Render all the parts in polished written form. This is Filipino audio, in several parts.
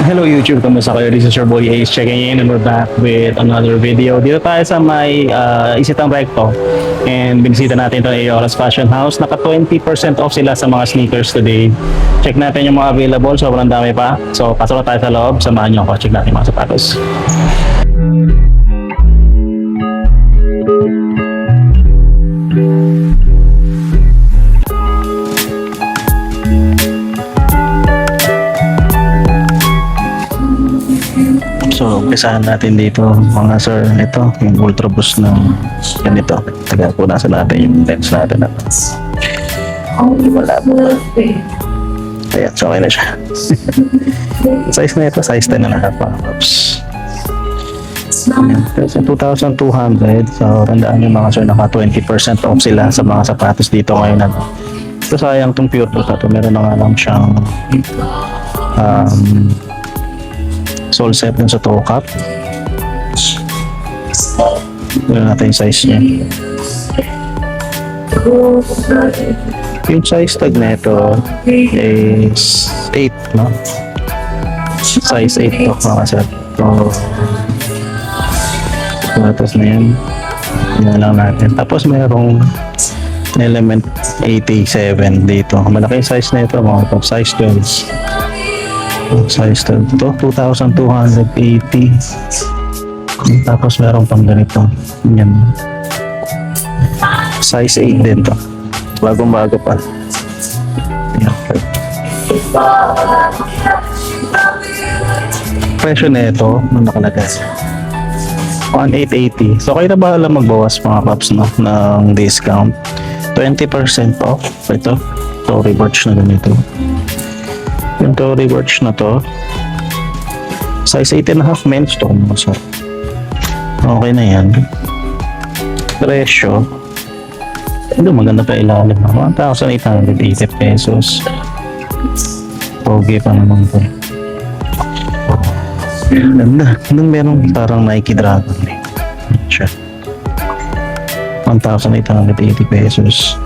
Hello YouTube, kamusta kayo? This is your boy Ace checking in and we're back with another video. Dito tayo sa may Isitang Recto and binisita natin itong Aoras Fashion House. Naka 20% off sila sa mga sneakers today. Check natin yung mga available, sobrang dami pa. So pasok na tayo sa loob, samahan nyo ako. Check natin mga sapatos. So, umpisahan natin dito mga sir. Ito, yung Ultra Boost ng ganito. Punasan natin yung lens natin. Wala po. Ayan, so okay na siya. Size na ito, size 10 na lahat mga paps. So, 2,200. So, tandaan yung mga sir, naka 20% off sila sa mga sapatos dito ngayon. So, sayang itong Pure Boost na ito. Meron na nga lang siyang sole set dun sa toe cap. Tignan natin yung size niya. Yung size tag na ito is 8, no? Size 8 to mga sir. So, sapatos na yan. Yan lang natin. Tapos mayroong Element 87 dito. Malaki size na ito mga top. Size 12. Size 12 to 2,280. Tapos meron pang ganito. Yan. Size 8 din to. Bagong bago pa. Yan. Presyo na ito nung nakalagay 1,880. So kayo na bahala magbawas mga paps, no, ng discount. 20% off. Ito Tory Burch na ganito. Yung Tory Burch na to size 8.5 men's to mga sir. Okay na yan. Presyo ito maganda pa ilalim, 1,880 pesos. Pogi pa naman po. Ganda. Nung merong parang Nike Dragon siya, 1,880 pesos.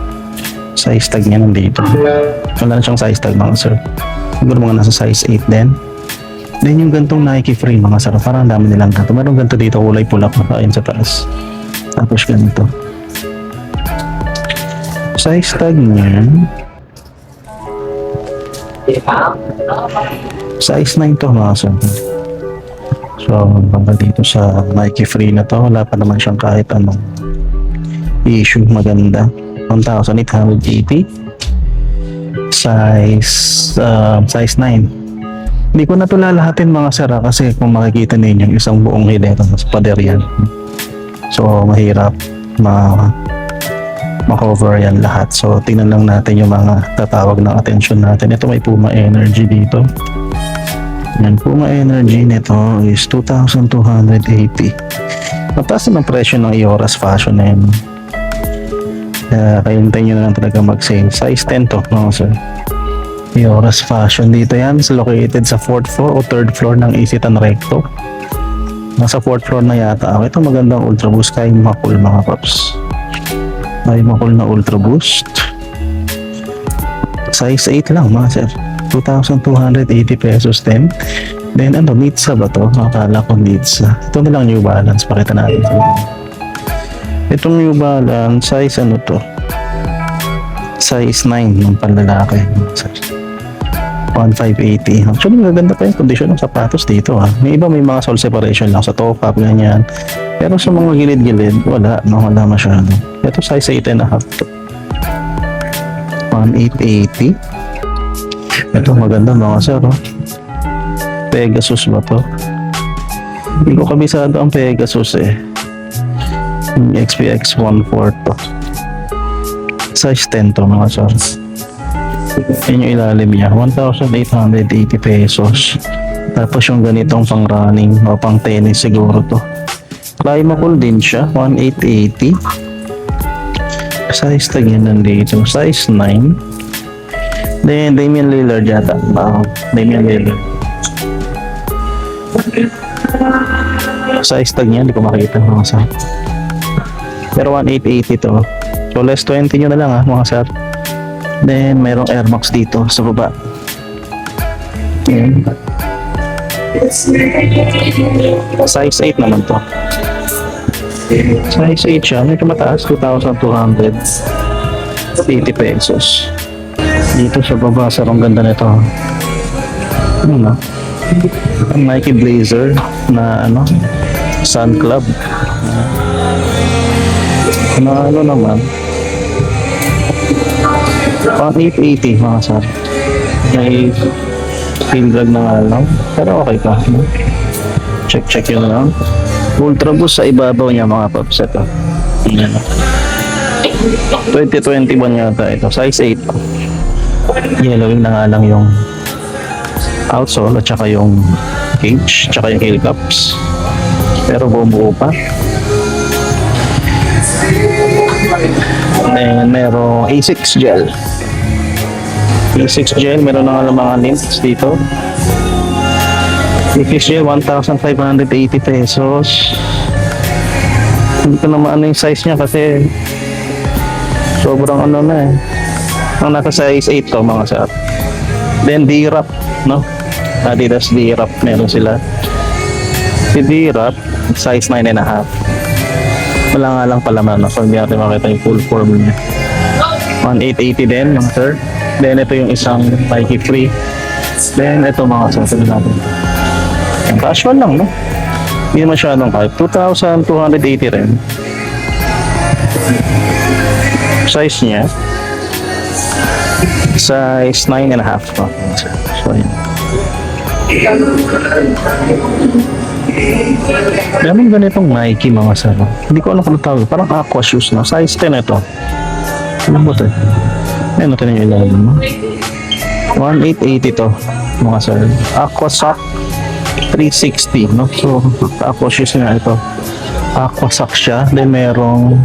Size tag niya nandito. Wala na siyang size tag mga sir. Siguro mga nasa size 8 din. Then yung gantong Nike Free mga sir, parang dami nilang ganito. Meron ganito dito, kulay pula pa ayun sa taas. Tapos ganito. Size tag niya size 9 to mga sir. So baka dito sa Nike Free na to, wala pa naman siyang kahit anong issue. Maganda. 1,880. Size 9. Hindi ko na ito lalahatin mga sir kasi kung makikita ninyo isang buong hilera sa pader yan. So mahirap ma-cover yan lahat. So tingnan lang natin yung mga tatawag ng attention natin. Ito may Puma Energy dito. Yan, Puma Energy nito is 2,280. Mataas na ng presyo ng Aoras Fashion na yun. Kaya hintayin nyo na lang talaga mag-sale. Size 10 to mga sir. Aoras Fashion dito yan. Is located sa 4th floor o 3rd floor ng Isitan Recto. Nasa 4th floor na yata. Ito magandang Ultra Boost. Kay Makul mga paps. Kay Makul na Ultra Boost. Size 8 lang mga sir. 2,280 pesos din. Then ano, Nitsa ba to? Akala ko Nitsa. Ito na lang New Balance. Pakita natin. Itong New Balance, size ano to? Size 9 ng panlalaki. 1,580. Actually, maganda pa yung condition ng sapatos dito ha. May iba may mga sole separation lang sa toe cap, ganyan. Pero sa mga gilid-gilid, wala. No, wala masyado. Ito size 8.5 to. 1,880. Ito maganda mga sir. Oh. Pegasus ba to? Hindi ko kabisado ang Pegasus eh. XPX 1/4 to. Size 10 to mga sir. Yan yung ilalim niya, 1,880 pesos. Tapos yung ganitong pang running o pang tennis siguro to. Climacool din siya, 1,880. Size tag yan nandito, size 9. Then Damian Lillard yata. Damian Lillard. Size tag niya, hindi ko makita mga sir. Pero 1,880 to. So less 20 nyo na lang ha mga sir. Then mayroong Air Max dito sa baba. Ayan. Size 8 naman to. Size 8 siya. Medyo mataas. 2,280 pesos. Dito sa baba, sarong ganda nito. Ano? Ang Nike Blazer na ano? Sun Club. Ano naman? Pang 880 mga sir. May field drag na nga lang. Pero okay pa. Check yun lang. Ultra Boost sa ibabaw niya mga paps. Ito. Yan. 2021 yata ito. Size 8. Yellowing na nga lang yung outsole at saka yung cage, tsaka yung heel cups. Pero buo pa. And merong A6 gel. A6 gel, meron na nga lang mga links dito. A6 gel, 1,580 pesos. Hindi ko naman ano yung size niya kasi sobrang ano na eh. Ang nasa size 8 to mga sir. Then D-Wrap, no? Adidas D-Wrap, meron sila. Si D-Wrap, size 9.5. Wala nga lang pala man, no? So hindi natin makita yung full form niya. 1,880 din mga sir. Then ito yung isang Nike Free. Then ito mga sir, sabi natin. Casual lang, no? Hindi masyadong hype. 2,280 rin. Size niya size 9.5 pa. So yun. Daming ganitong Nike mga sir. Hindi ko alam kung tawag. Parang aqua shoes na. Size 10 ito. Ano ba ito? Ayun natin yung ilalim mo. 1,880 to mga sir. Aqua sock 360, no? So aqua shoes na ito. Aqua sock siya. Then merong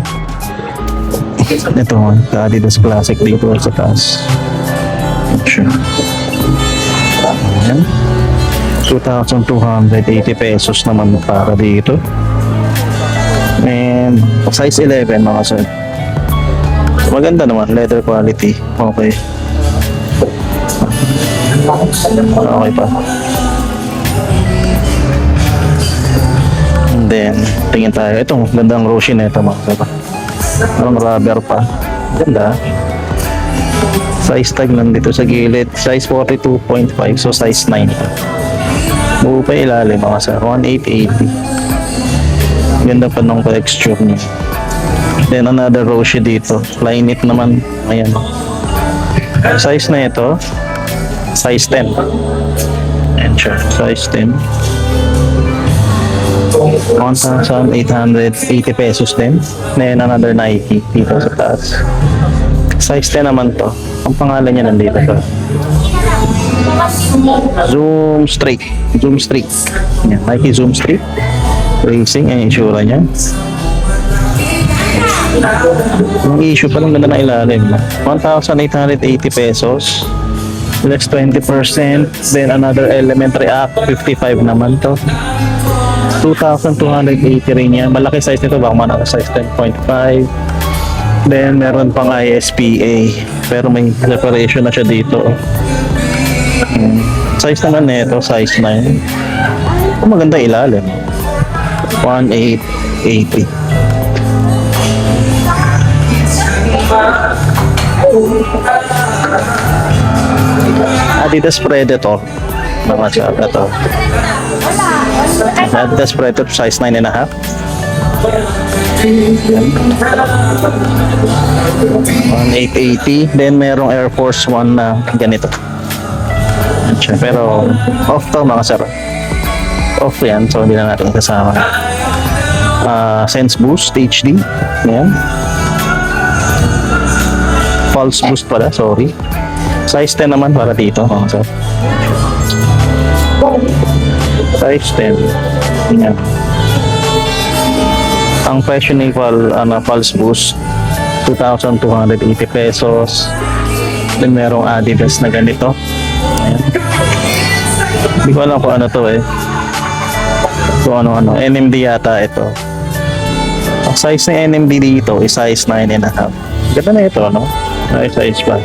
ito, Adidas Classic dito sa taas. Sure. Ayan. 2,280 pesos naman para dito. And size 11 mga sir. Maganda naman, leather quality. Okay. Okay pa. And then, tingin tayo. Ito, gandang Roshin na ito mga sir. Parang rubber pa. Ganda. Size tag nandito sa gilid. Size 42.5. So size 9. Buo pa ilalim mga sir. 1,880. Ganda pa nung texture niya. Then another Roshe dito. Flyknit naman. Ayan. Size na ito. Size 10. Ayan siya. Size 10. 1,880 pesos din. Then another Nike dito sa taas. Size 10 naman to. Ang pangalan niya nandito to. Zoom Streak. Zoom Streak. Yan, Nike Zoom Streak. Racing. Ang itsura niya. Yung issue pa lang ganda na ilalim. 1,880 pesos. Less 20%. Then another Element React. 55 naman to. 2,280 rin yan. Malaki size nito. Baka man size 10.5. Then meron pang ISPA. Pero may separation na siya dito. Size naman nito, size 9. Maganda ilalim. 1,880. Adidas Predator. Mga siya ito. Adidas Predator size 9.5. 1,880. Then merong Air Force 1 na ganito. Pero off to mga sir. Off yan. So hindi na natin kasama. Sense Boost HD. Yan. Pulse Boost pala. Sorry. Size 10 naman para dito mga sir. Size 10. Yan. Ang fashionable Pulse Boost 2,280 pesos. Then merong Adidas na ganito. Ayan. Hindi ko alam kung ano to eh. Kung ano. NMD yata ito. Ang size ng NMD dito is size 9.5. Ganda na ito, no? Size pa.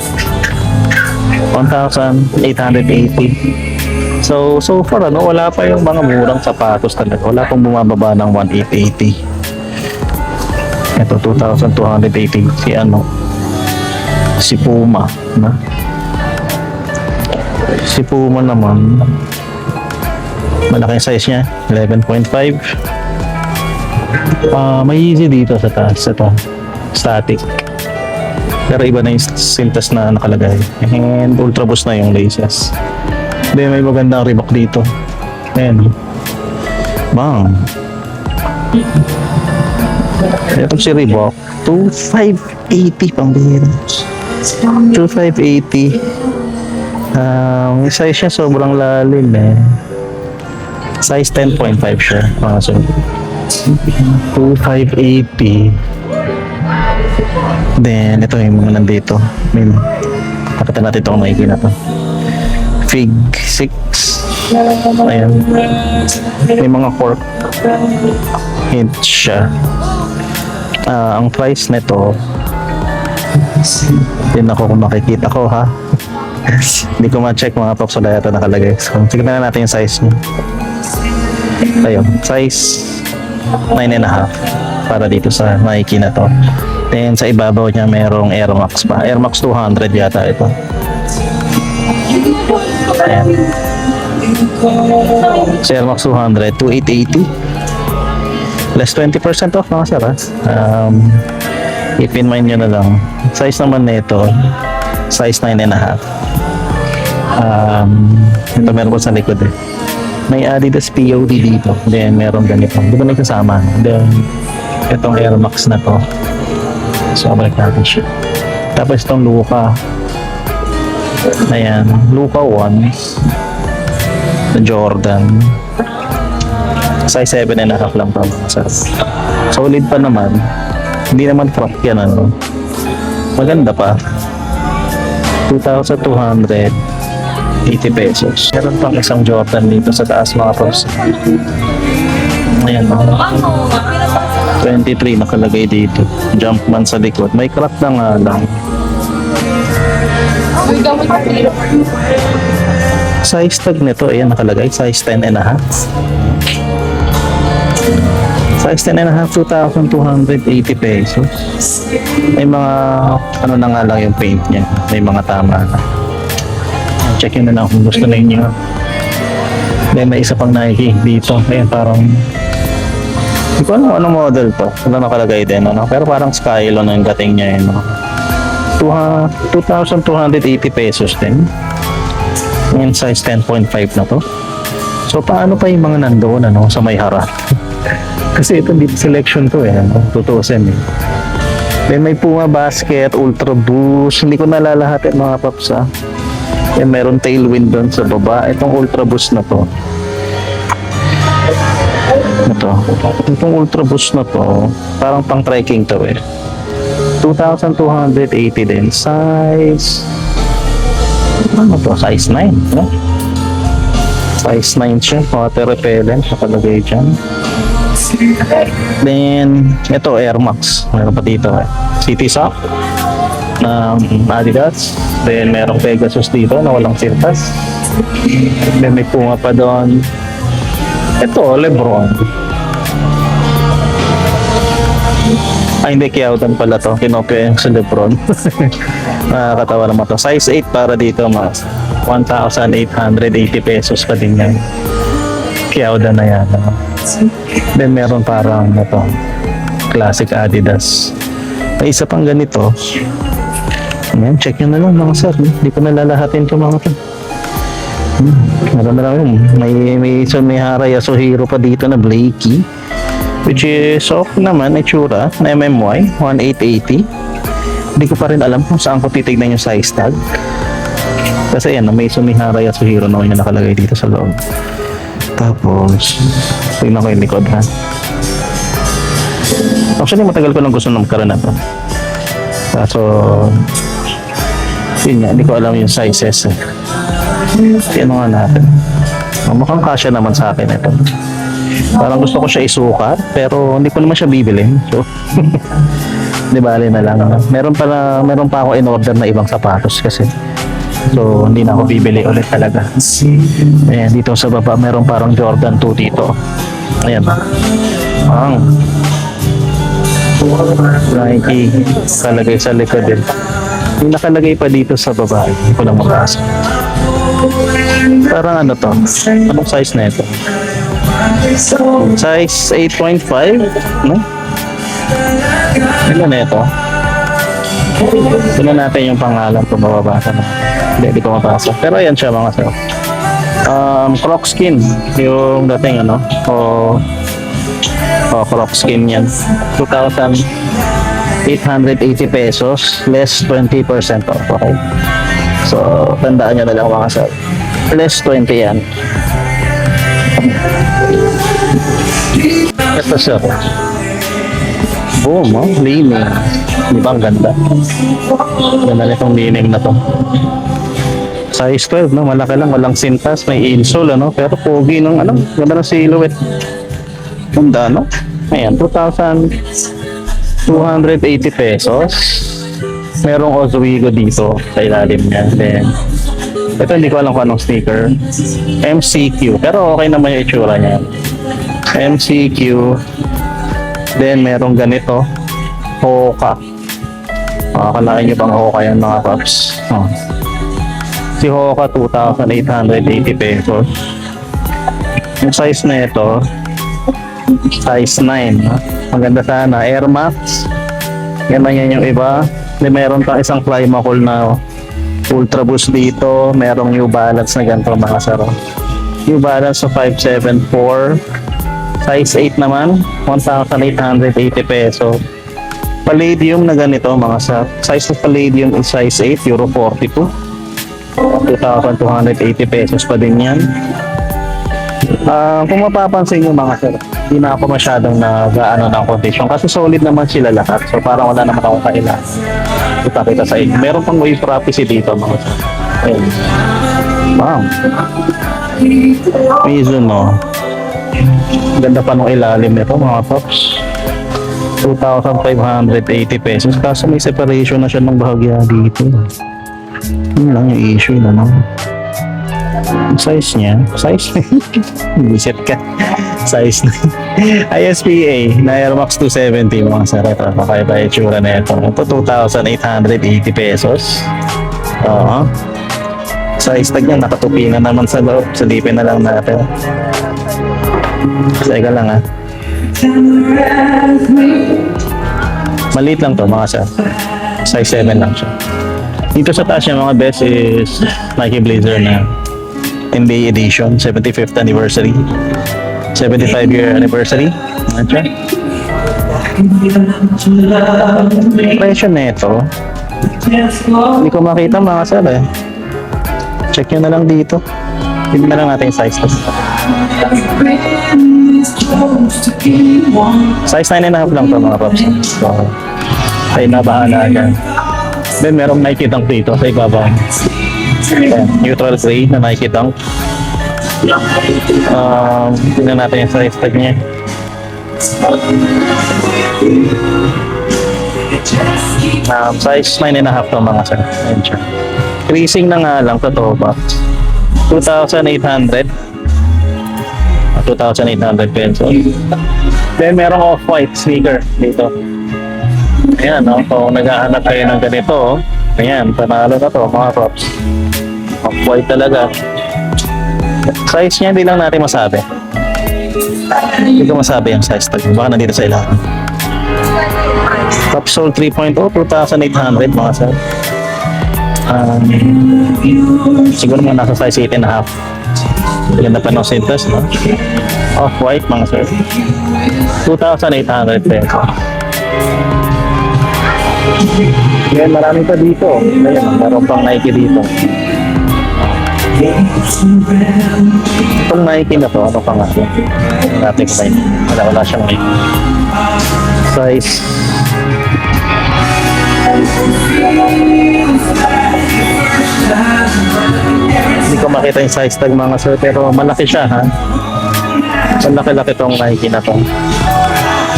1,880. So far, ano, wala pa yung mga murang sapatos talaga. Wala pang bumababa ng 1,880. Ito, 2,280. Si Puma. Na? Si Puma naman, malaki size niya, 11.5. May easy dito sa taas. Ito, static. Pero iba na yung sintas na nakalagay. And ultra boost na yung laces. Then may magandang Reebok dito. Ayan. Bang. Ito si Reebok. 2,580 pang bihira. 2,580. Yung size niya sobrang lalim eh. Size 10.5 siya. So, 2,580. Then, ito yung mga nandito. Pakita natin ito kung makikita to. Fig 6. Ayan. May mga cork. Hint siya. Ang price nito, din ako kung makikita ko ha. Hindi ko ma-check mga paps, wala yata nakalagay. So, tignan na natin yung size niya. Ayun, size 9.5 para dito sa Nike na to. Then sa ibabaw niya merong Air Max pa. Air Max 200 yata ito. Ayan. Sa Air Max 200, 2,880. Less 20% off mga sir ha. Keep in mind nyo na lang. Size naman nito, size 9.5. Ito meron ko sa likod eh. May Adidas POD dito. Then meron ganito. Di ba nagsasama? Then itong Air Max na to. So balik natin siya. Tapos itong Luka. Ayan. Luka 1. Jordan. Size 7.5 lang pa. Solid pa naman. Hindi naman crack yan ano. Maganda pa. 2,280 pesos. Meron pang isang Jordan dito sa taas mga pros. Ayan. 23 nakalagay dito. Jumpman sa likod. May crack na nga lang. Size tag nito, ayan nakalagay. Size 10.5. Size 10.5, 2,280 pesos. May mga, ano na nga lang yung paint niya. May mga tama na. Check nyo na lang kung gusto na inyo. Then may isa pang Nike dito. Ayan parang, hindi ko alam anong model to. Wala nakalagay din, ano? Pero parang Skylo na yung dating niya, no? 2,280 pesos din. Ngayon size 10.5 na to. So paano pa yung mga nandoon, ano? Sa may harap. Kasi ito dito selection to eh, ano? 2,000 eh. Then may Puma Basket, Ultra Boost. Hindi ko nalalahat yung mga paps ha. Then meron Tailwind doon sa baba. Itong Ultra Boost na to. Itong Ultra Boost na to, parang pang trekking to eh. 2,280 din. Size, ano to? Size 9. No? Size 9 siya. Water repellent. Nakalagay dyan. Then, ito Air Max. Meron pa dito eh. City Sock ng Adidas. Then, merong Pegasus dito na walang sirtas. Then, may Puma pa doon. Ito, Lebron. Ay, hindi, Kiautan pala to. Kinopya yung sa Lebron. Nakakatawa naman to. Size 8 para dito, mas 1,880 pesos pa din yan. Kiautan na yan. Then, meron parang ito, classic Adidas. May isa pang ganito. Ayan, check nyo na lang mga sir. Hindi ko nalalahatin ito mga to. Meron na lang yun. May Sumihara Yasuhiro pa dito na Blakey. Which is okay naman, itsura na MMY 1,880. Hindi ko pa rin alam kung saan ko titignan yung size tag. Kasi yan, may Sumihara Yasuhiro naman yung nakalagay dito sa loob. Tapos, tignan ko yung likod ha. Actually, matagal ko lang gusto na magkaroon na to. Kaso, yun nga, hindi ko alam yung sizes eh. Yan nga natin. Mukhang kasya naman sa akin ito. Parang gusto ko siya isukat, pero hindi ko naman siya bibilin. So, di bali na lang. Meron pa ako in order na ibang sapatos kasi So, hindi na ako bibili ulit talaga. Ayan, dito sa baba, meron parang Jordan 2 dito. Ayan. Ang Nike kalagay sa likod din. Yung nakalagay pa dito sa baba, hindi ko lang mabasa. Parang ano to? Anong size na ito? Size 8.5? No? Ano na ito? Tignan natin yung pangalan kung mababasa na. Hindi ko mabasa. Pero ayan siya mga sir. Croc skin. Yung dating ano? Croc skin yan. 2,880 pesos. Less 20% off. Okay. So, tandaan nyo na lang mga sir. Less 20 yan. Ito sir. Boom, oh, lining. Di ba ang ganda? Ganda nitong lining na to. Size 12, no? Malaki lang, walang sintas, may insole, ano? Pero pogi ng, ano? Ganda ng silhouette. Ganda, no? Ayan, 2,280 pesos. Merong Oswego dito sa ilalim niya. Then, ito hindi ko alam kung anong sticker. MCQ. Pero okay naman yung itsura niya. MCQ. Then, merong ganito. Hoka. Makakalain nyo bang Hoka yan mga paps? Oh. Si Hoka, 2,880 pesos. Yung size na ito, size 9. Maganda sana. Air Max. Yan yung iba. Then, meron pang isang Climacool na Ultra Boost dito. Merong New Balance na ganito mga saro. New Balance na 574. Size 8 naman, 1,880 peso. Palladium na ganito mga sa size ng Palladium is size 8, Euro 42. 2,280 pesos pa din yan. Kung mapapansin nyo mga sir, hindi na ako masyadong nag-ano ng condition kasi solid naman sila lahat. So parang wala naman akong kailangan. Ipakita sa inyo. Meron pang wave privacy dito mga sir. Ayun. Wow. Mizuno. Ganda pa nung ilalim nito mga pops. 2,580 pesos. Kaso may separation na siya ng bahagya dito. Yun lang yung issue naman. Size niya. Size bisit ka. Size na. ISPA na Air Max 270 mga sir. Ito. Kakaiba yung tsura na ito. Ito 2,880 pesos. Size tag niya. Nakatupi na naman sa loob. Salipin na lang natin. Teka lang ha. Maliit lang to mga sir. Size 7 lang siya. Dito sa taas niya mga best is Nike Blazer na NBA edition, 75th anniversary, 75-year anniversary. Ano siya? Presyo na ito. Hindi ko makita mga sir eh. Check nyo na lang dito. Tignan na lang natin yung size test. Size 9.5 lang to mga paps. So, ay nabahala agad. Then merong Nike Dunk dito sa ibabaw. Neutral gray na Nike Dunk. Tignan natin yung size tag niya. Size 9.5 to mga sir. Ayan siya. Creasing na nga lang, totoo ba? 2,800 pesos. Then merong off-white sneaker dito. Ayan, no? Kung naghahanap kayo ng ganito, ayan, panalo na to mga props. Off-white talaga. Size niya hindi lang natin masabi. Hindi ko masabi yung size tag. Baka nandito sa ilalim. Capsule 3.0, 2,800 mga sir. Siguro mga nasa size 8.5. Ganda pa ng sintas, no? Off-white mga sir. 2,800 pesos. Ngayon marami pa dito. Ayan, meron pang Nike dito. Itong Nike na to, ano pa nga? Natin kumain. Wala siyang Nike. Size hindi ko makita yung size tag mga sir, pero malaki siya ha. Malaki-laki tong Nike na to.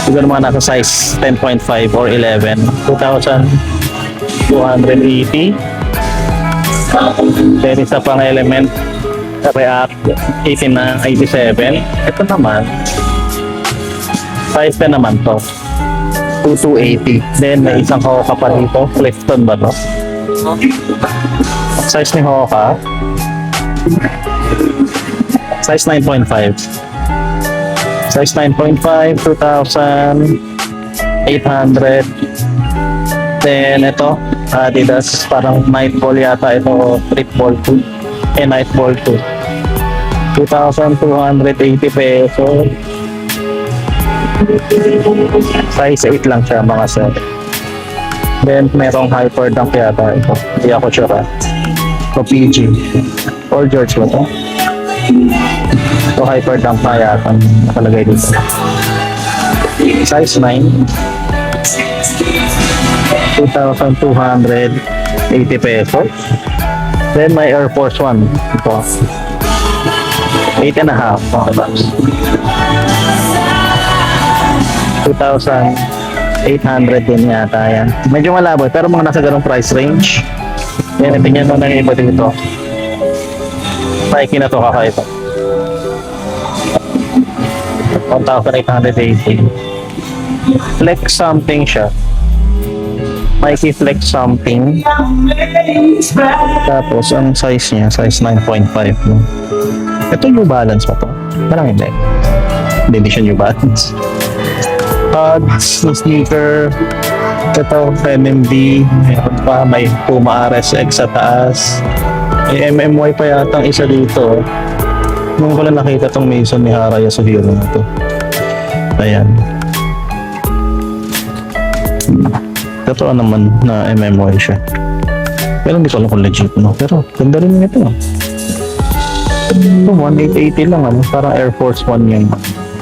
Siguro mga nasa size 10.5 or 11. 2,280. Then isa pang element, React 1887. Ito naman, size na naman to. 2280. Then may isang Hoka pa dito. Clifton ba to? Size ni Hoka. Size 9.5. Size 9.5, 2,800. Then ito, Adidas, parang Nightball yata ito, Tripball 2. Nightball 2. 2,280 pesos. Size 8 lang siya mga sir. Then merong Hyperdunk yata ito. Hindi ako sure. Ito PG. Or George ba ito? Ito Hyperdunk na yata. Nakalagay dito. Size 9. 2,280 pesos. Then may Air Force 1. Ito. 8.5. Okay ba? 2,800 din yata yan. Medyo malabo pero mga nasa ganong price range. Yan, tingnan mo na yung iba dito. Nike na to kakaito. 1,880. Flex something siya. Nike Flex something. Tapos ang size niya, size 9.5. No? Ito New Balance pa to. Parang hindi. Hindi siya New Balance. Hugs, sneaker, ito, NMD, meron pa, may Puma RSX sa taas, may MMY pa yata ang isa dito. Nung ko lang nakita tong Mason ni Hara Yasuhiro na to. Ayan. Totoo naman na MMY siya. Pero hindi ko alam kung legit, no? Pero ganda rin ito. Ito, 1880 lang, ano? Parang Air Force 1 yung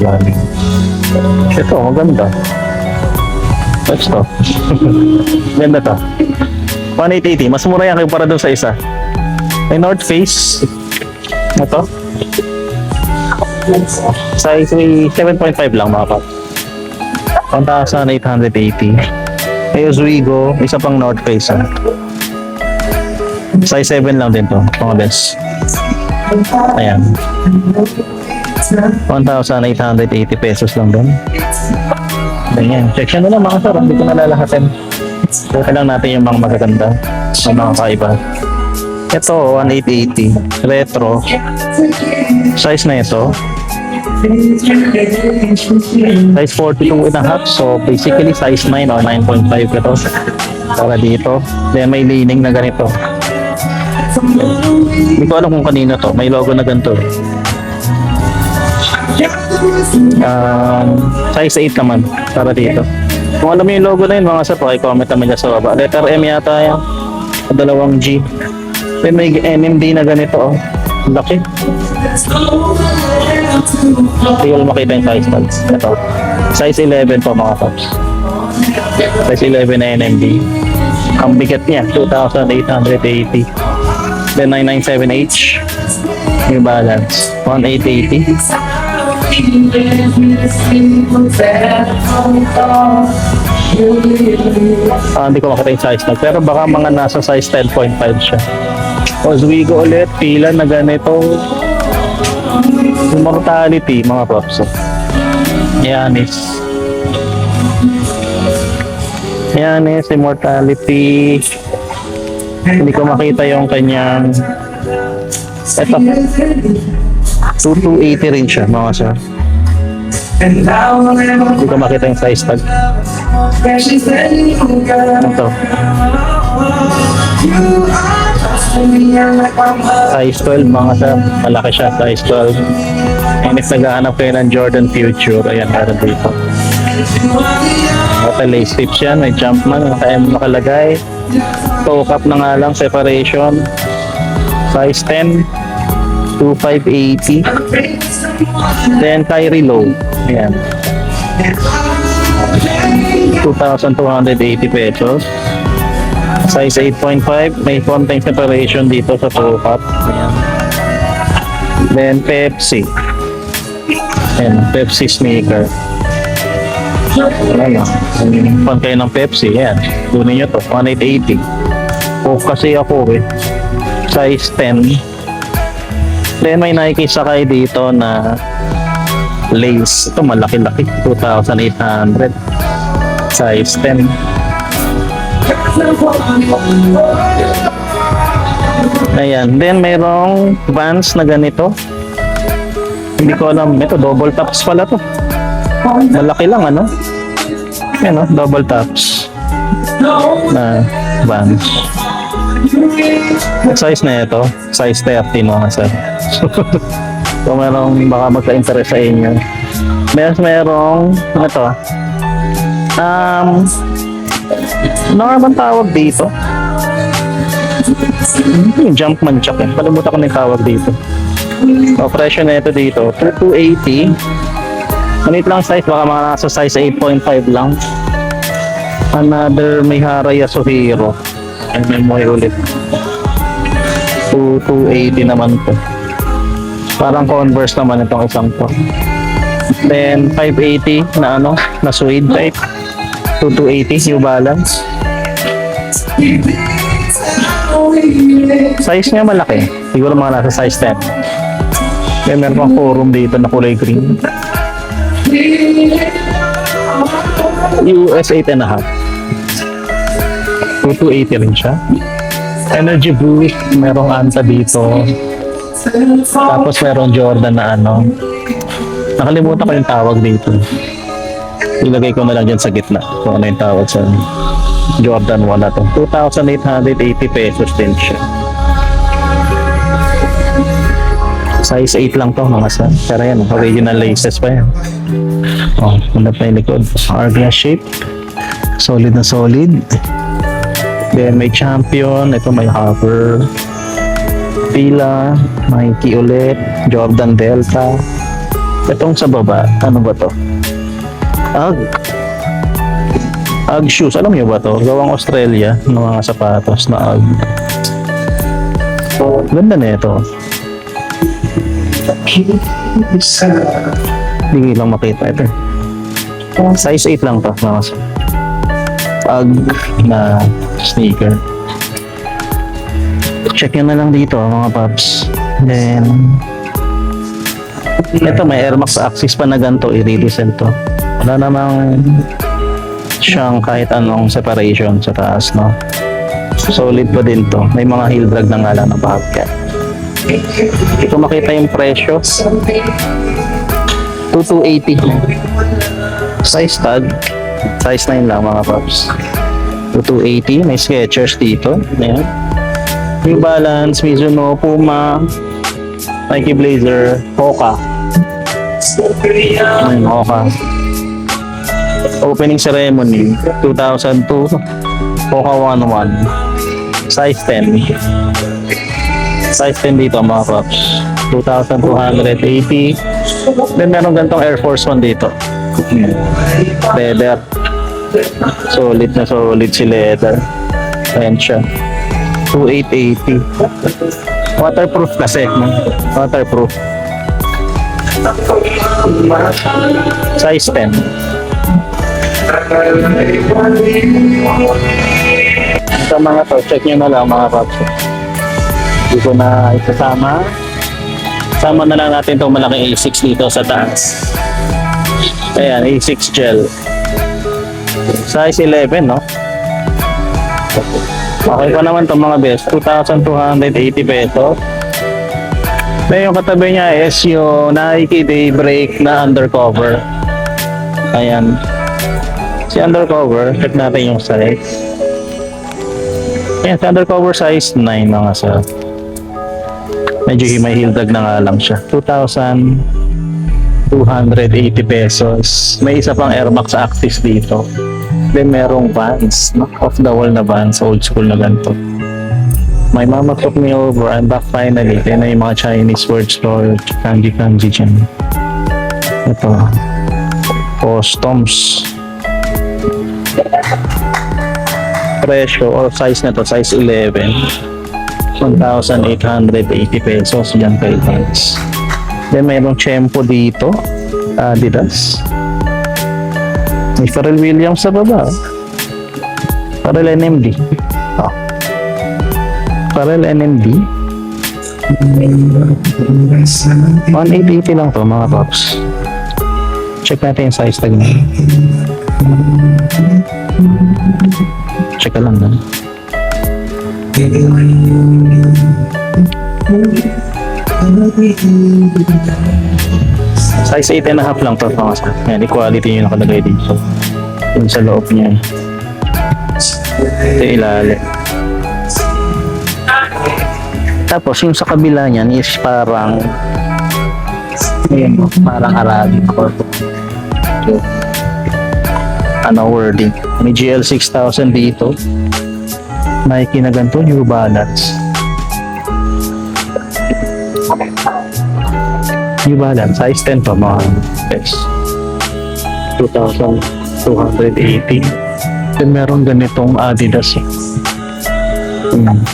planning. Ito, maganda. What's to? Ganda to. 1,880. Mas mura yan kayo para dun sa isa. May North Face. Ito. Size 7.5 lang mga kap. 1,880. May Oswego. Isa pang North Face. Size 7 lang din to. Mga best. Ayan. 1,880 pesos lang doon. Ganyan. Section na lang mga sir. Hindi ko nalalahatin. Kaya lang natin yung mga magaganda. Yung mga kaiba. Ito, 1,880. Retro. Size na ito. Size 42.5. So, basically, size 9 o 9.5 ito. Para dito. Then, may leaning na ganito. Hindi ko alam kung kanino to. May logo na ganito. Size 8 naman para dito. Kung alam mo yung logo na yun mga sir, pakicomment naman dyan sa baba. Letter M yata yan, 2 G. Then may NMD na ganito, oh. Laki. Hindi ko makita yung size tags. Ito, size 11 po mga tops. Size 11 na NMD. Ang bigat niya, 2,880. Then 997H, New Balance, 1,880. Hindi ko makita yung size tag, pero baka mga nasa size 10.5 siya. Oswego ulit, pila na ganito. Immortality mga props. Yanis, Immortality. Hindi ko makita yung kanyang eto, 2,280 rin siya mga sir. Hindi ko makita yung size tag. Ito, size 12 mga sir. Malaki siya, size 12. And if naghahanap kayo ng Jordan Future, ayan, meron dito. Ito, lace tips yan. May Jumpman, naka-M nakalagay. Toe cap na nga lang, separation. Size 10, 2,580. Then Kyrie Low. Ayan. 2,280 pesos. Size 8.5. May konting separation dito sa toe cap. Ayan. Then Pepsi. Ayan, Pepsi sneaker. Ayan. Pan kayo ng Pepsi. Ayan. Kunin nyo to. 1,880. Off kasi ako eh. size 10. Then may Nike sakay dito na lace. Ito malaki-laki, 2,800. Size 10. Ayan. Then mayroong Vans na ganito. Hindi ko alam. Ito, double tops pala to. Malaki lang, ano? Ayan, oh, double tops. Na Vans. Size na ito. Size 30, mga sir. So, merong baka magka-interest sa inyo. Merong, ano to? Ano nga bang tawag dito? Yung Jumpman Chuck eh. Palimutan ko na yung tawag dito. So, presyo na ito dito. 280. Manit lang size. Baka mga nasa size 8.5 lang. Another may Hara Yasuhiro. And may mo ulit. 280 naman to. Parang Converse naman itong isang to. Then 580 na ano, na suede type. 280 New Balance. Size niya malaki. Siguro mga nasa size 10. Then meron pang forum dito na kulay green. US 8.5. 280 rin siya. Energy Boost, merong Anta dito. Tapos merong Jordan na ano. Nakalimutan ko yung tawag dito. Ilagay ko na lang dyan sa gitna kung ano yung tawag sa Jordan 1 na to. 2,880 pesos din siya. Size 8 lang to mga sa. Pero yan, original laces pa yan. Oh, muna pa yung likod. Hourglass shape. Solid na solid. Then may Champion. Ito may Hover. Fila. Nike ulit. Jordan Delta. Itong sa baba. Ano ba to? Ugg shoes. Alam niyo ba to? Gawang Australia. Ng mga sapatos na Ugg. Ganda na ito. Hindi lang makita ito. Size 8 lang to. Ugg na sneaker. Check nyo na lang dito mga paps. Then ito may Air Max Axis pa na ganito. I-release to. Wala namang siyang kahit anong separation sa taas, no? Solid pa din to. May mga heel drag na nga lang na Bobcat. Hindi ko makita yung presyo. 2,280. Size tag. Size 9 lang mga paps. 2,280. May Skechers dito. Ayan. New Balance, Mizuno, Puma, Nike Blazer, Hoka. Ayan, Hoka. Opening ceremony 2002. Hoka 1-1. Size 10. Size 10 dito mga paps. 2,280. Then meron gantong Air Force 1 dito. Leather. Solid na solid si leather. Ayan siya. 2,880. Waterproof kasi. Waterproof. Size 10. Sa mga to, check nyo na lang mga paps. Hindi ko na isasama. Sama na lang natin itong malaking A6 dito sa taas. Ayan, A6 gel. Size 11, no? Okay pa naman itong mga best. 2,280 pesos. Then yung katabi niya is yung Nike Daybreak na undercover. Ayan. Si undercover, check natin yung size. Ayan, si undercover size 9 mga sir. Medyo may heel drag na nga lang siya. 2,280 pesos. May isa pang Air Max Axis dito. Then merong Vans, no? Off the wall na Vans, old school na ganito. My mama took me over. I'm back finally. Then na yung mga Chinese word store. Kanji dyan. Ito. Customs. Presyo or size na to, size 11. 1,880 pesos dyan kay Vans. Then mayroong Chempo dito. Adidas. May Pharrell Williams sa baba. Pharrell NMD. Pharrell NMD. $1,880 lang to mga tops. Check natin yung size tag niya. Check ka lang na. Size 8.5 lang to mga sa. Yan, equality yung nakalagay dito. Yung sa loob niya. Ito ilalim. Tapos yung sa kabila niyan is parang parang Arabic or ano wording. May GL 6000 dito. Nike na ganito, New Balance. New Balance, size 10 pa mga guys. 2,280. Then meron ganitong Adidas.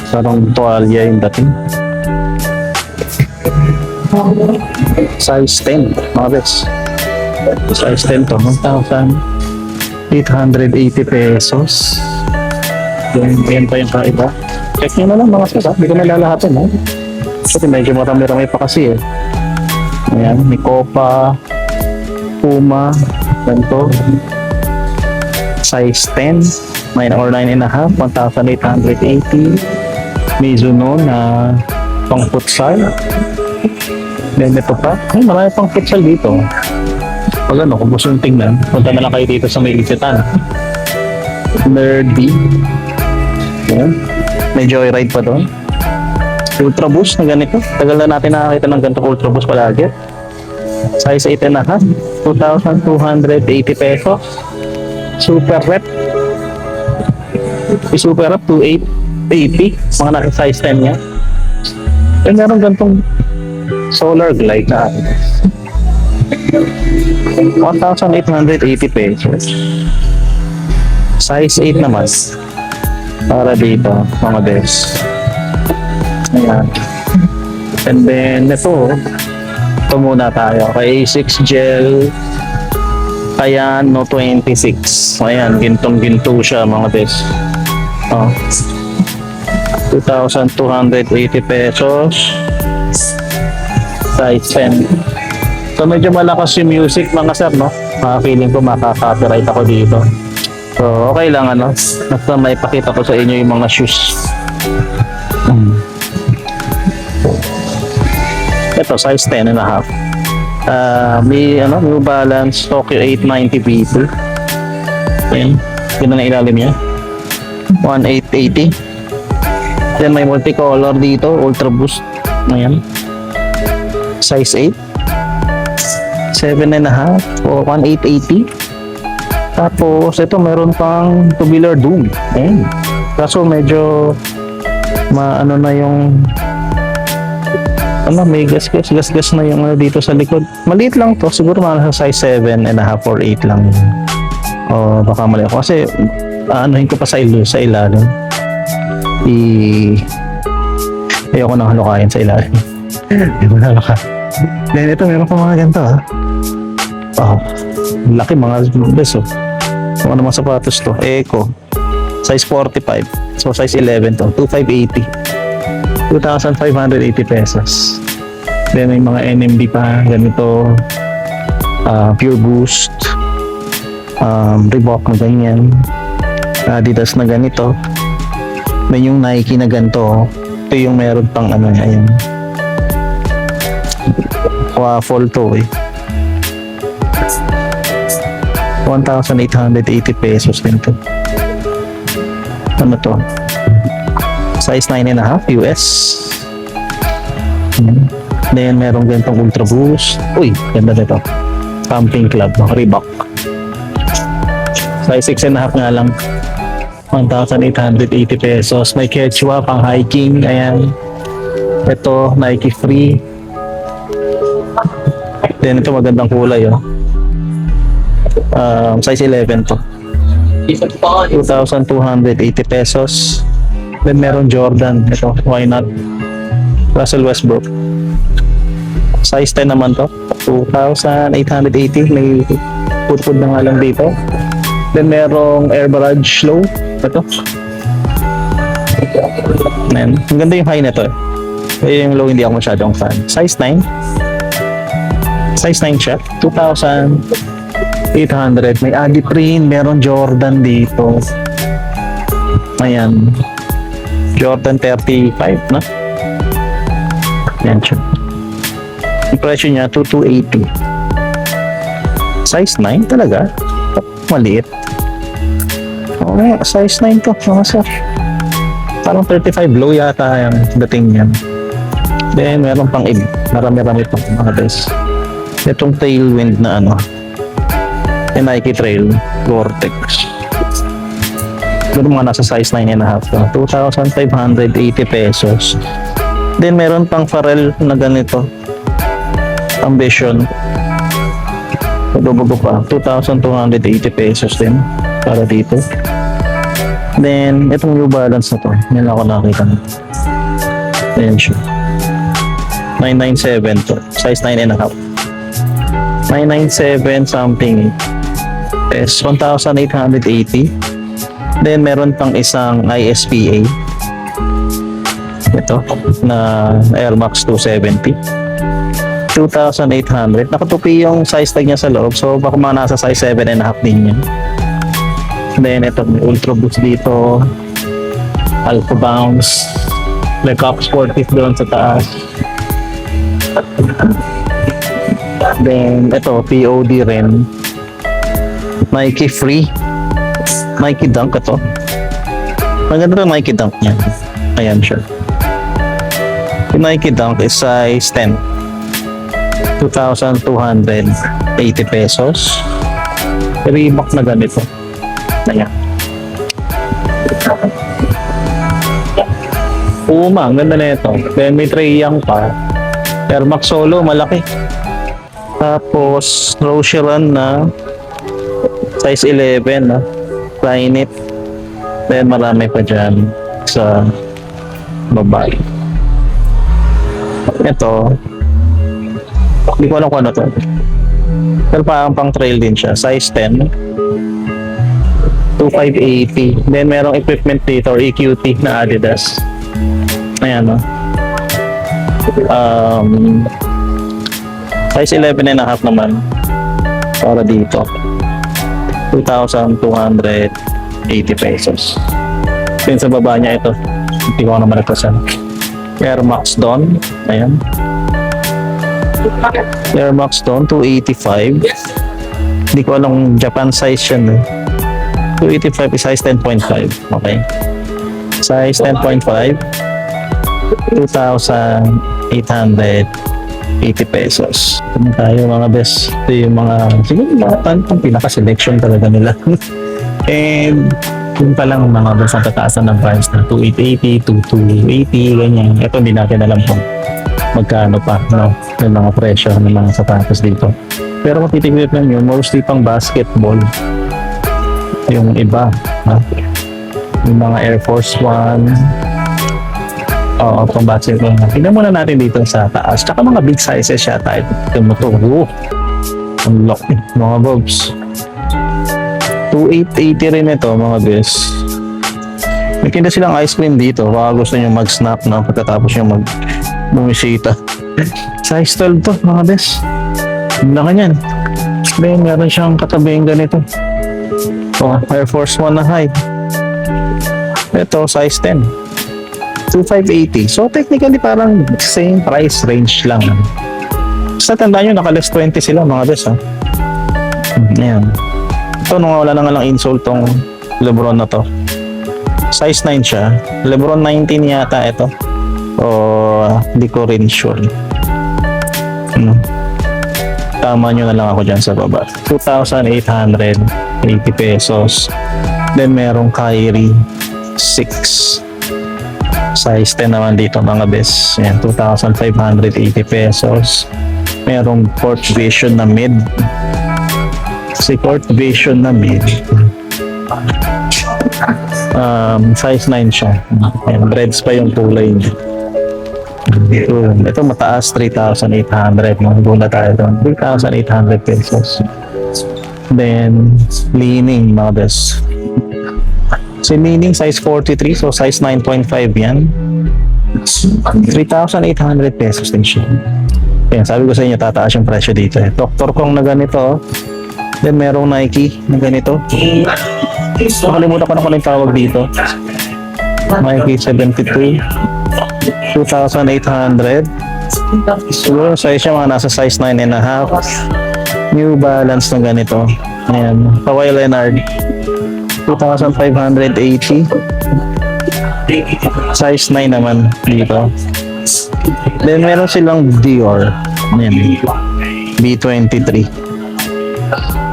Parang tuwalya yung dating. Size 10 mga bes. Size 10 to, 1,880 pesos. Yan pa yung kaiba. Check nyo na lang mga sasa. Hindi ko nalalahatin ha. Kasi medyo marami-rami pa kasi eh. Ayan, may Copa, Puma, ganito. Size 10, 9 or 9.5, 1,880. Mizuno na pang futsal. Then ito pa. Ay, marami pang futsal dito. Pag ano, kung gusto yung tingnan, punta na lang kayo dito sa may Isetan. Nerdy. Ayan. May Joyride pa doon. Ultra Boost na ganito. Tagal na natin nakakita ng ganito Ultra Boost palagi. Size 8.5, 2,280 pesos. Super Rep. Yung Super Rep, 2,880. Mga nasa size 10 niya. And meron ganitong Solar Glide na 1,880 pesos. Size 8 naman. Para dito, mga bes. Ayan. And then, ito muna tayo. Kay A6 Gel. Ayan, no 26. Ayan, gintong-ginto siya, mga bes. Oh. 2,280 pesos. Size 10. So, medyo malakas yung music, mga sir, no? Feeling ko makaka-copyright ako dito. So, okay lang, ano? Basta may pakita ko sa inyo yung mga shoes. Ito, size 10.5. May, New Balance Tokyo 890 B2. Ayan. Ganda na ilalim niya. 1,880. Then, may multicolor dito. Ultra Boost. Ayan. Size 8. 7.5 o 1,880. Tapos ito meron pang tubular doom. Ayan. Kaso medyo maano na yung may gas na yung dito sa likod. Maliit lang to, siguro mga size 7.5 or 8 lang. O baka mali ako kasi anuhin ko pa sa ilalim. Ayoko nang halukayin sa ilalim. Hindi mo nalaka. Then ito meron pa mga ganito ha. Oh, laki mga beso. Ano naman sapatos to? Eco. Size 45. So size 11 to. 2,580. 2,580 pesos. Then may mga NMD pa. Ganito. Pure Boost. Reebok na ganyan. Adidas na ganito. May yung Nike na ganito. Ito yung meron pang ayan. Waffle to eh. 1,880 pesos din to. Ano to? Size 9.5 US. Then merong ganitong Ultra Boost. Uy, ganda nito. Camping Club, Reebok. Size 6.5 nga lang. 1,880 pesos. May Quechua pang hiking. Ayan. Ito, Nike Free. Then ito magandang kulay oh. Size 11 to. 2,280 pesos. Then meron Jordan. Ito, why not? Russell Westbrook. Size 10 naman to. 2,880. May food na nga lang dito. Then merong Air Barrage Low. Ito. Ayan. Ang ganda yung high nito eh. Eh, yung low hindi ako masyadong fan. Size 9. Size 9 siya. 2,800. May Adiprene. Meron Jordan dito. Ayan. Jordan 35, no? Ayan siya. Yung presyo niya, 2,280. Size 9 talaga? Maliit. Okay, size 9 to. Mga sir. Parang 35 low yata yung dating niyan. Then, meron pang marami-rami pang mga guys. Itong tailwind na ano. Yung Nike Trail Gore-Tex. Doon mga nasa size 9.5 to. 2,580 pesos. Then, meron pang Pharrell na ganito. Ambition. Bago pa. 2,280 pesos din. Para dito. Then, itong New Balance na to. Yan ako nakita na. Ayan siya. 997 to. Size 9.5. 997 something. Is 1,880. Then, meron pang isang ISPA. Ito. Na Air Max 270. 2,800. Nakatupi yung size tag niya sa loob. So, baka mga nasa size 7.5 din yan. Then, ito, may Ultra Boost dito. Alpha Bounce. May Cup Sportive doon sa taas. Then, ito, POD rin. Nike Free. Nike Dunk ito. Maganda rin Nike Dunk niya. Ayan siya. Yung Nike Dunk is size 10. 2,280 pesos. Reebok na ganito. Ayan. Puma, ang ganda na ito. Then may Trae Young pa. Air Max Solo, malaki. Tapos, Roshiran na size 11, no? Flyknit. Then marami pa dyan sa babae. Ito, hindi ko alam kung ano to. Pero parang pang trail din siya. Size 10. 2,580. Then merong equipment dito or EQT na Adidas. Ayan, no? Size 11.5 naman. Para dito. 2,280 pesos. Then sa baba niya ito. Hindi ko naman nagkasan. Air Max Dawn. Ayan. Air Max Dawn 285. Hindi ko alam Japan size yan. 285 is size 10.5. Okay. Size 10.5. 2,880 pesos. Ito tayo mga best. Ito yung mga siguro mga pinaka-selection talaga nila. And yun pa lang mga best ang tataasan ng price na 2,880, 2,280, ganyan. Ito hindi natin alam kung magkano pa, no? Yung mga presyo ng mga sapatos dito. Pero kung titignan nyo, mostly pang basketball. Yung iba, ha? Yung mga Air Force One. Oo, pang basketball. Tingnan muna natin dito sa taas. Tsaka mga big sizes siya tayo. Tingnan mo ito. Ang laki, mga bobs. 2,880 rin ito, mga bes. May tinda silang ice cream dito. Baka gusto nyo mag-snack na pagkatapos nyo bumisita. Size 12 to, mga bes. Ang laki niyan. Then, meron siyang katabing ganito. Oh, Air Force One na high. Ito, size 10. 2,580. So, technically, parang same price range lang. Sa tandaan nyo, naka-less 20 sila, mga bes, ha? Ayan. Ito, nung wala na nga lang insole tong Lebron na to. Size 9 siya. Lebron 19 yata ito. O, hindi ko rin sure. Tama nyo na lang ako dyan sa baba. 2,880 pesos. Then, merong Kyrie 6. Size 10 naman dito, mga bes. Yan, 2,580 pesos. Merong Court Vision na mid. Si Court Vision na mid. Size 9 siya. Ayan, breads pa yung kulay niya. Ito mataas, 3,800. Magula tayo doon. 3,800 pesos. Then, leaning, mga bes. Si leaning size 43, so size 9.5 yan. 3,800 pesos din siya. Yan, sabi ko sa inyo, tataas yung presyo dito eh. Dr. Kong na ganito. Then merong Nike na ganito. Nakalimutan ko na kung yung tawag dito. Nike 72. 2,800. Siguro yung size niya mga nasa size 9.5. New Balance na ganito. Ayan. Kawhi Leonard. 2,580. Size 9 naman dito. Then meron silang Dior. Ayan. B23.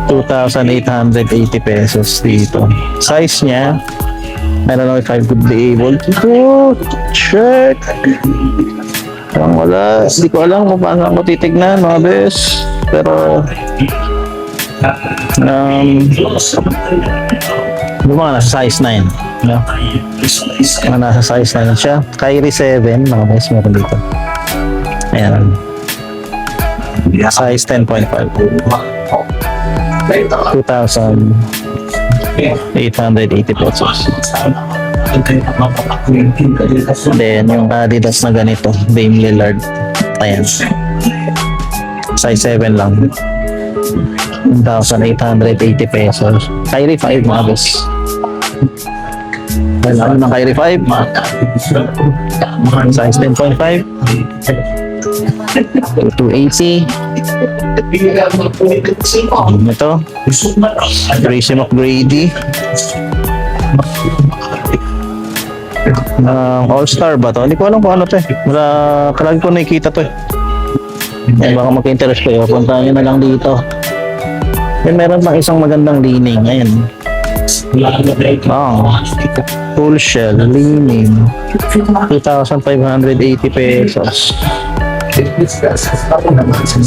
2,880 pesos dito. Size niya, I don't know if I could be able to check. Parang wala. Hindi ko alam kung paano ako titignan, mga bes. Pero yung mga nasa size 9. No? Mga nasa size 9 siya. Kyrie 7, mga bes, meron dito. Ayan. Size 10.5. 2,880 pesos. Then, yung Adidas na ganito, Dame Lillard. Ayan. Size 7 lang. 1,880 pesos. Kyrie 5, mga boss. Ano ng Kyrie 5? Size 10.5. 280. Ito. Tracy McGrady. All-Star ba to? Hindi ko alam kung ano to eh. Wala, palagi ko nakikita to eh. Yan, baka magka-interest kayo. Puntahan nyo na lang dito. Then meron pang isang magandang leaning. Ayan. Full shell, leaning. 2,580 pesos.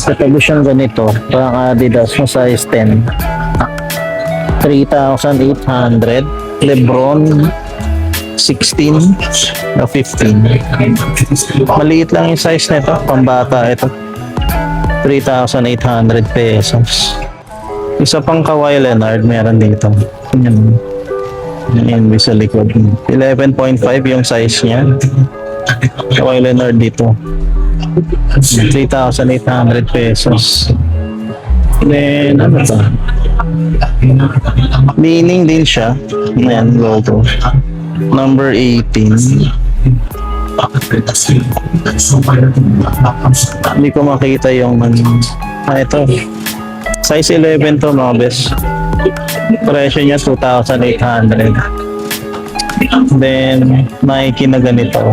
Katabi siyang ganito, parang Adidas na size 10. 3,800. Lebron 16 o 15. Maliit lang yung size nito, pambata ito. 3,800 pesos. Isa pang Kawhi Leonard meron dito. Yan. Yan sa likod. 11.5 yung size niya. Kawhi Leonard dito. 3,800 pesos. Then, ano ba? Leaning din siya. Ayan, logo. Number 18. Hindi ko makita yung ito. Size 11 to, mga bes. Presyo niya 2,800. Then, Nike na ganito.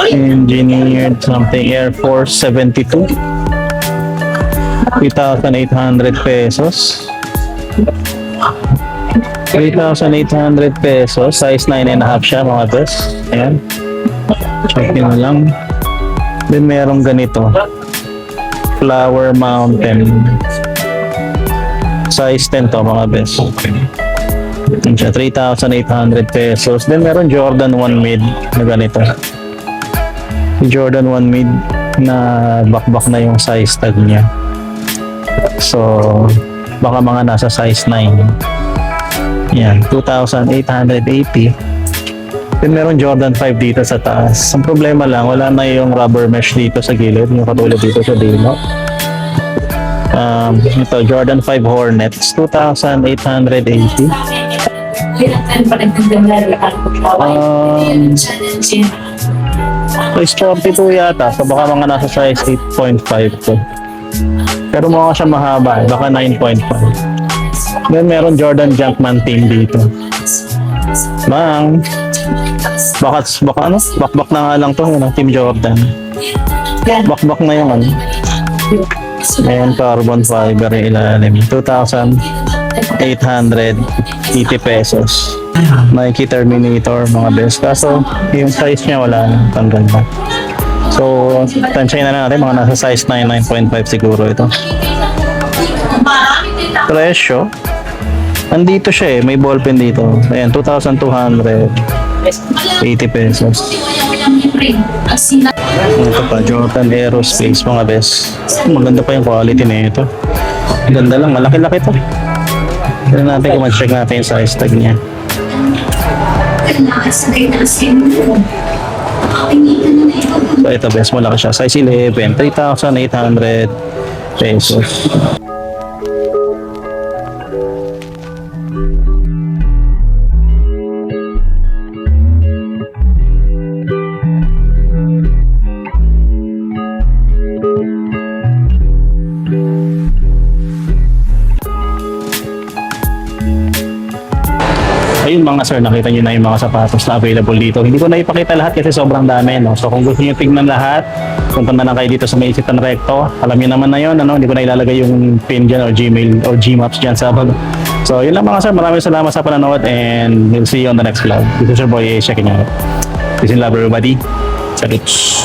Engineered something, Air Force 72. 3,800 pesos. 3,800 pesos. Size 9.5 siya, mga bes. Ayan. Check nyo lang. Then merong ganito. Flower Mountain. Size 10 to, mga bes. Ayan siya, 3,800 pesos. Then meron Jordan 1 mid na ganito. Jordan 1 mid na bakbak na yung size tag niya. So, baka mga nasa size 9. Yan, 2,880. Then meron Jordan 5 dito sa taas. Ang problema lang, wala na yung rubber mesh dito sa gilid, yung katulad dito sa dino. Ito, Jordan 5 Hornets, 2,880. Size 42 yata, so baka mga nasa size 8.5 to. Pero mukha siya mahaba, baka 9.5. Then meron Jordan Jumpman team dito. Baka ano? Bakbak na nga lang to, yung Team Jordan. Bakbak na yung ano. Ayan, carbon fiber yung ilalim. 2,880 pesos. Nike Terminator, mga best. Kaso, yung size niya wala na. Ang ganda. So, tansyahin na natin. Mga nasa size 9, 9.5 siguro ito. Presyo. Andito siya eh. May ballpen dito. Ayan, 2,280 pesos. Ito pa, Jordan Aerospace, mga best. Maganda pa yung quality na ito. Ganda lang, malaki-laki to. Tignan natin kung mag-check natin yung size tag niya. So ito, best mo lang siya. Size 11, 3,800 pesos. Ayun mga sir, nakita nyo na yung mga sapatos na available dito. Hindi ko na ipakita lahat kasi sobrang dami, no? So kung gusto nyo tignan lahat, punta na lang kayo dito sa May Isitan Recto. Alam nyo naman na yun, ano? Hindi ko na ilalagay yung pin dyan or Gmail or Gmaps dyan sa bag. So yun lang mga sir, maraming salamat sa panonood and we'll see you on the next vlog. This is your boy, checking out. Peace and love everybody. Salutes.